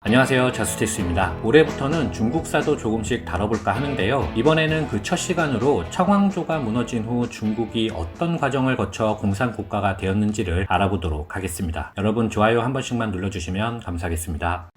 안녕하세요, 자스티스입니다. 올해부터는 중국사도 조금씩 다뤄볼까 하는데요. 이번에는 그 첫 시간으로 청왕조가 무너진 후 중국이 어떤 과정을 거쳐 공산국가가 되었는지를 알아보도록 하겠습니다. 여러분 좋아요 한 번씩만 눌러주시면 감사하겠습니다.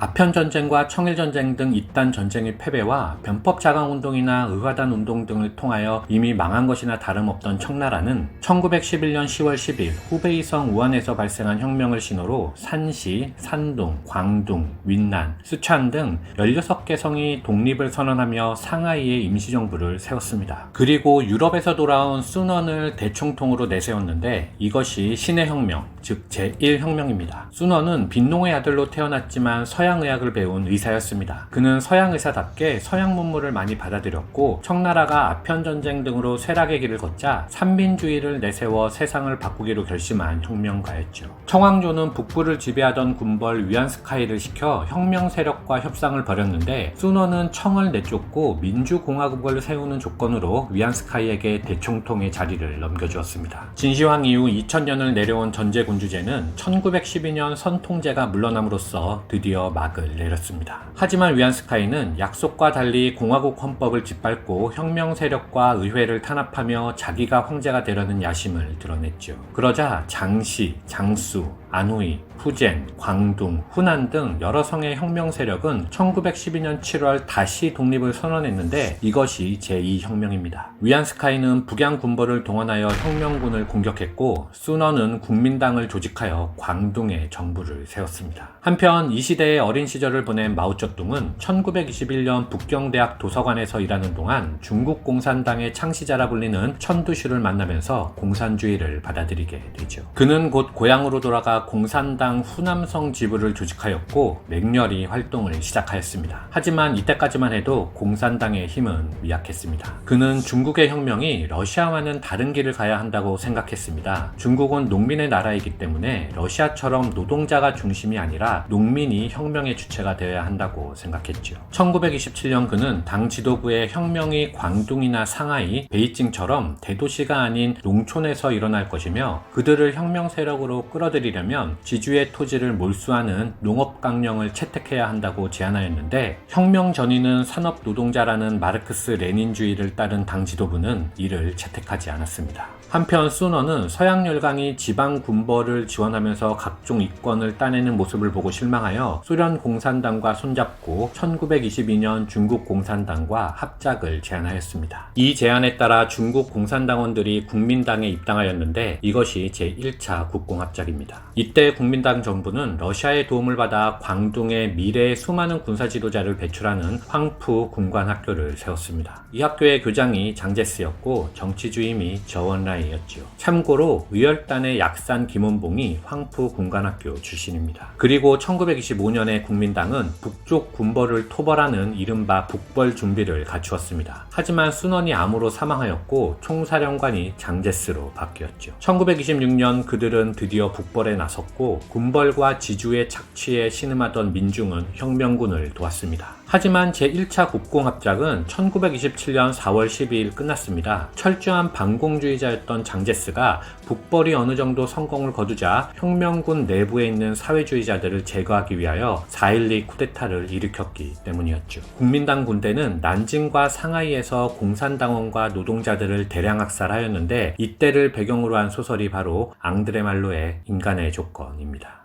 아편전쟁과 청일전쟁 등 이딴 전쟁의 패배와 변법자강운동이나 의화단 운동 등을 통하여 이미 망한 것이나 다름없던 청나라는 1911년 10월 10일 후베이성 우한에서 발생한 혁명을 신호로 산시, 산둥, 광둥, 윈난, 쓰촨 등 16개 성이 독립을 선언하며 상하이에 임시정부를 세웠습니다. 그리고 유럽에서 돌아온 순원을 대총통으로 내세웠는데 이것이 신의 혁명, 즉 제1혁명입니다. 순원은 빈농의 아들로 태어났지만 서양의학을 배운 의사였습니다. 그는 서양의사답게 서양 문물을 많이 받아들였고 청나라가 아편전쟁 등으로 쇠락의 길을 걷자 삼민주의를 내세워 세상을 바꾸기로 결심한 혁명가였죠. 청왕조는 북부를 지배하던 군벌 위안스카이를 시켜 혁명 세력과 협상을 벌였는데 순원은 청을 내쫓고 민주공화국을 세우는 조건으로 위안스카이에게 대총통의 자리를 넘겨주었습니다. 진시황 이후 2000년을 내려온 전제군주제는 1912년 선통제가 물러남으로써 드디어 막을 내렸습니다. 하지만 위안스카이는 약속과 달리 공화국 헌법을 짓밟고 혁명 세력과 의회를 탄압하며 자기가 황제가 되려는 야심을 드러냈죠. 그러자 장시, 장수, 안후이, 푸젠, 광둥, 후난 등 여러 성의 혁명 세력은 1912년 7월 다시 독립을 선언했는데 이것이 제2혁명입니다. 위안스카이는 북양 군벌을 동원하여 혁명군을 공격했고 순원은 국민당을 조직하여 광둥에 정부를 세웠습니다. 한편 이 시대의 어린 시절을 보낸 마오쩌둥은 1921년 북경대학 도서관에서 일하는 동안 중국 공산당의 창시자라 불리는 천두슈를 만나면서 공산주의를 받아들이게 되죠. 그는 곧 고향으로 돌아가 공산당 후남성 지부를 조직하였고 맹렬히 활동을 시작하였습니다. 하지만 이때까지만 해도 공산당의 힘은 미약했습니다. 그는 중국의 혁명이 러시아와는 다른 길을 가야 한다고 생각했습니다. 중국은 농민의 나라이기 때문에 러시아처럼 노동자가 중심이 아니라 농민이 혁명의 주체가 되어야 한다고 생각했죠. 1927년 그는 당 지도부의 혁명이 광둥이나 상하이, 베이징처럼 대도시가 아닌 농촌에서 일어날 것이며 그들을 혁명 세력으로 끌어들이려면 지주의 토지를 몰수하는 농업강령을 채택해야 한다고 제안하였는데 혁명 전인은 산업노동자라는 마르크스 레닌주의를 따른 당 지도부는 이를 채택하지 않았습니다. 한편 순원은 서양 열강이 지방 군벌을 지원하면서 각종 이권을 따내는 모습을 보고 실망하여 소련 공산당과 손잡고 1922년 중국 공산당과 합작을 제안하였습니다. 이 제안에 따라 중국 공산당원들이 국민당에 입당하였는데 이것이 제1차 국공합작입니다. 이때 국민당 정부는 러시아의 도움을 받아 광둥에 미래의 수많은 군사 지도자를 배출하는 황푸 군관학교를 세웠습니다. 이 학교의 교장이 장제스였고 정치주임이 저원라이였죠. 참고로 의열단의 약산 김원봉이 황푸 군관학교 출신입니다. 그리고 1925년에 국민당은 북쪽 군벌을 토벌하는 이른바 북벌 준비를 갖추었습니다. 하지만 순원이 암으로 사망하였고 총사령관이 장제스로 바뀌었죠. 1926년 그들은 드디어 북벌에 나섰고 군벌과 지주의 착취에 신음하던 민중은 혁명군을 도왔습니다. 하지만 제1차 국공합작은 1927년 4월 12일 끝났습니다. 철저한 반공주의자였던 장제스가 북벌이 어느 정도 성공을 거두자 혁명군 내부에 있는 사회주의자들을 제거하기 위하여 4.12 쿠데타를 일으켰기 때문이었죠. 국민당 군대는 난징과 상하이에서 공산당원과 노동자들을 대량 학살하였는데 이때를 배경으로 한 소설이 바로 앙드레 말로의 인간의 조건입니다.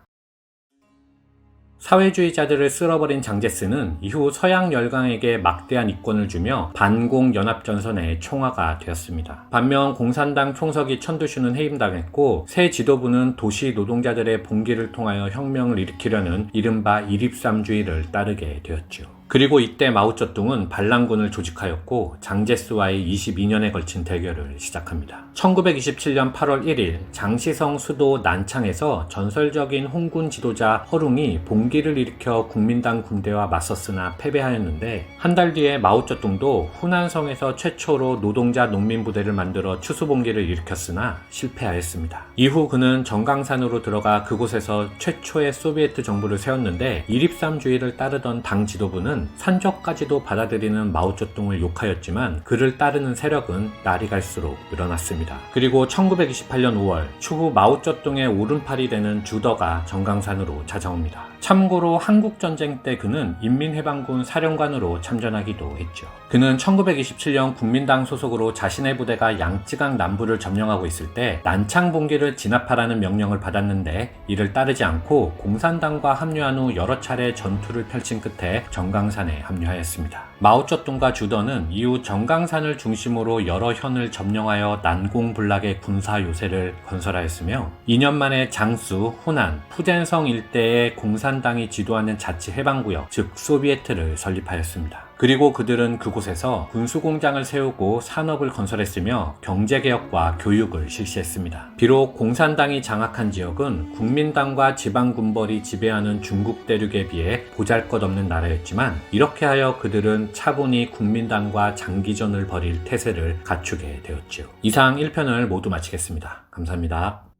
사회주의자들을 쓸어버린 장제스는 이후 서양 열강에게 막대한 이권을 주며 반공연합전선의 총화가 되었습니다. 반면 공산당 총석이 천두슈는 해임당했고 새 지도부는 도시 노동자들의 봉기를 통하여 혁명을 일으키려는 이른바 이립삼주의를 따르게 되었죠. 그리고 이때 마오쩌둥은 반란군을 조직하였고 장제스와의 22년에 걸친 대결을 시작합니다. 1927년 8월 1일 장시성 수도 난창에서 전설적인 홍군 지도자 허룽이 봉기를 일으켜 국민당 군대와 맞섰으나 패배하였는데 한 달 뒤에 마오쩌둥도 후난성에서 최초로 노동자 농민 부대를 만들어 추수봉기를 일으켰으나 실패하였습니다. 이후 그는 정강산으로 들어가 그곳에서 최초의 소비에트 정부를 세웠는데 이립삼주의를 따르던 당 지도부는 공산당은 산적까지도 받아들이는 마오쩌둥을 욕하였지만 그를 따르는 세력은 날이 갈수록 늘어났습니다. 그리고 1928년 5월 추후 마오쩌둥의 오른팔이 되는 주더가 정강산으로 찾아옵니다. 참고로 한국전쟁 때 그는 인민해방군 사령관으로 참전하기도 했죠. 그는 1927년 국민당 소속으로 자신의 부대가 양쯔강 남부를 점령하고 있을 때 난창봉기를 진압하라는 명령을 받았는데 이를 따르지 않고 공산당과 합류한 후 여러 차례 전투를 펼친 끝에 정강산에 합류하였습니다. 마오쩌둥과 주더는 이후 정강산을 중심으로 여러 현을 점령하여 난공불락의 군사 요새를 건설하였으며 2년 만에 장수, 후난, 푸젠성 일대에 공산당이 지도하는 자치해방구역, 즉 소비에트를 설립하였습니다. 그리고 그들은 그곳에서 군수공장을 세우고 산업을 건설했으며 경제개혁과 교육을 실시했습니다. 비록 공산당이 장악한 지역은 국민당과 지방군벌이 지배하는 중국 대륙에 비해 보잘것없는 나라였지만 이렇게 하여 그들은 차분히 국민당과 장기전을 벌일 태세를 갖추게 되었죠. 이상 1편을 모두 마치겠습니다. 감사합니다.